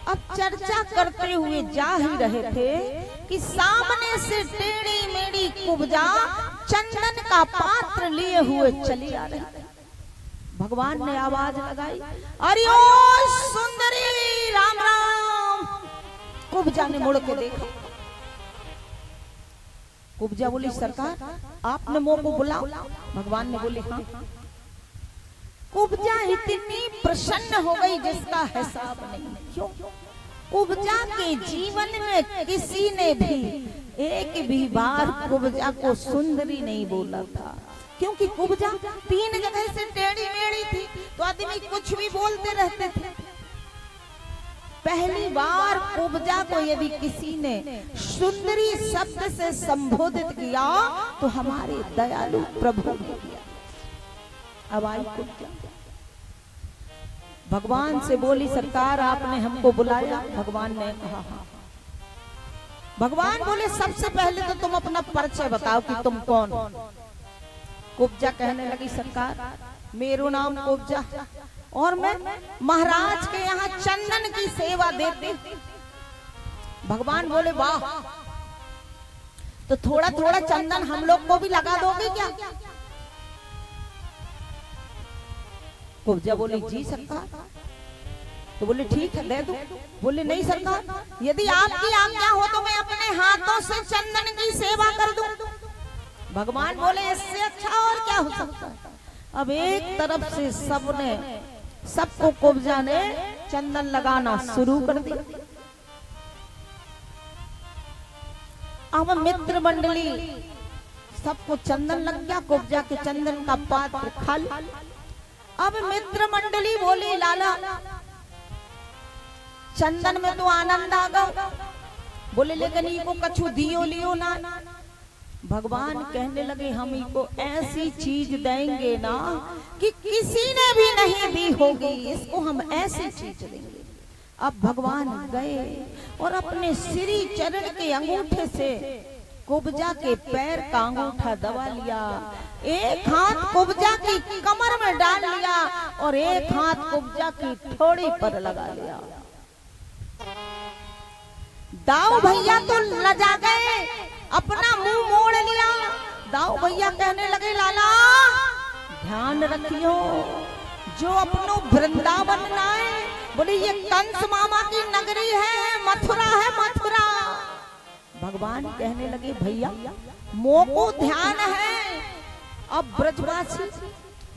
अब चर्चा करते हुए जा ही रहे थे कि सामने से टेढ़ी मेढ़ी कुब्जा चंदन का पात्र लिए हुए चली आ रही थी। भगवान ने आवाज लगाई, अरे ओ सुंदरी राम राम। कुब्जा ने मुड़ के देखा। कुब्जा बोली, सरकार आपने मोह को बुलाओ। भगवान ने बोले, हाँ। कुब्जा इतनी प्रसन्न हो गई जिसका हिसाब नहीं। क्यों? कुब्जा के जीवन में किसी ने भी एक भी बार कुब्जा को सुंदरी नहीं बोला था, क्योंकि कुब्जा 3 जगह से टेढ़ी मेढ़ी थी तो आदमी कुछ भी बोलते रहते थे। पहली बार कुब्जा को यदि किसी ने सुंदरी शब्द से संबोधित किया तो हमारे दयालु प्रभु ने किया। अब आई कुब्जा, भगवान से बोली, सरकार आपने हमको बुलाया। भगवान ने कहा, हाँ। भगवान बोले, सबसे पहले तो तुम अपना परिचय बताओ कि तुम कौन हो। कुब्जा कहने लगी, सरकार मेरा नाम कुब्जा और मैं महाराज के यहाँ चंदन की सेवा देती। भगवान बोले, वाह, तो थोड़ा थोड़ा चंदन हम लोग को भी लगा दोगे क्या? कुब्जा बोली, जी सरकार। तो बोले, ठीक है दे दो। बोले, नहीं सरकार, यदि आपकी आज्ञा हो तो मैं अपने हाथों से चंदन की सेवा कर दूं। भगवान बोले, इससे अच्छा और क्या हो सकता है। अब एक तरफ से सबको कुब्जा ने चंदन लगाना शुरू कर दिया। अब मित्र मंडली सबको चंदन लग गया, कुब्जा के चंदन का पात्र खाली। अब मित्र मंडली बोली, लाला चंदन में तो आनंद आ गया। बोले, लेकिन इको कछु दियो लियो ना। भगवान कहने लगे, हम इको ऐसी चीज देंगे ना कि किसी ने भी नहीं दी होगी, इसको हम ऐसी चीज देंगे। अब भगवान गए और अपने श्री चरण के अंगूठे से कुब्जा के पैर का अंगूठा दबा लिया, एक हाथ कुब्जा की कमर में डाल लिया और एक हाथ कुब्जा की ठोड़ी पर लगा लिया। दाऊ भैया तो लजा गए, अपना मुंह मोड़ लिया। दाऊ भैया कहने लगे, लाला ध्यान रखियो, जो अपनो वृंदावन लाए। बोले, ये कंस मामा की नगरी है, मथुरा है, मथुरा। भगवान कहने लगे, भैया मोको ध्यान है। अब ब्रजवासी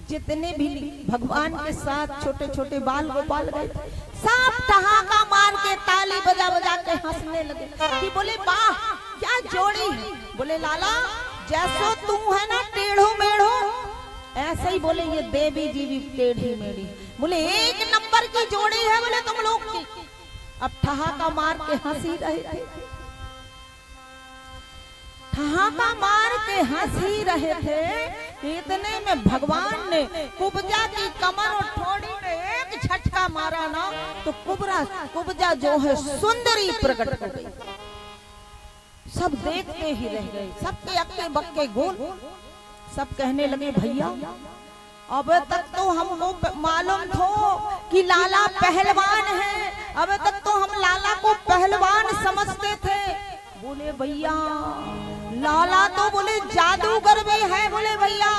जितने भी भगवान के साथ छोटे छोटे बाल गोपाल गए सब ठहाका मार के ताली बजा बजा के हंसने लगे कि बोले, वाह क्या जोड़ी है। बोले, लाला जैसो तू है ना टेढ़ो मेढ़ो, ऐसे ही बोले ये देवी जी भी टेढ़ी मेढ़ी। बोले, एक नंबर की जोड़ी है बोले तुम लोग की। अब ठहाका मार के हंसी रहे थे, ठहाका मार के हंस ही रहे थे। इतने में भगवान ने कुब्जा की कमर और ठोड़ी में एक झटका मारा ना तो कुब्जा जो है सुंदरी प्रकट हो गई। सब देखते ही रह गए, सबके अक्के बक्के गोल। सब कहने लगे, भैया अब तक तो हमको मालूम थो कि लाला पहलवान है, अब तक तो हम लाला को पहलवान समझते थे। बोले, भैया लाला तो बोले जादूगर भी है। बोले, भैया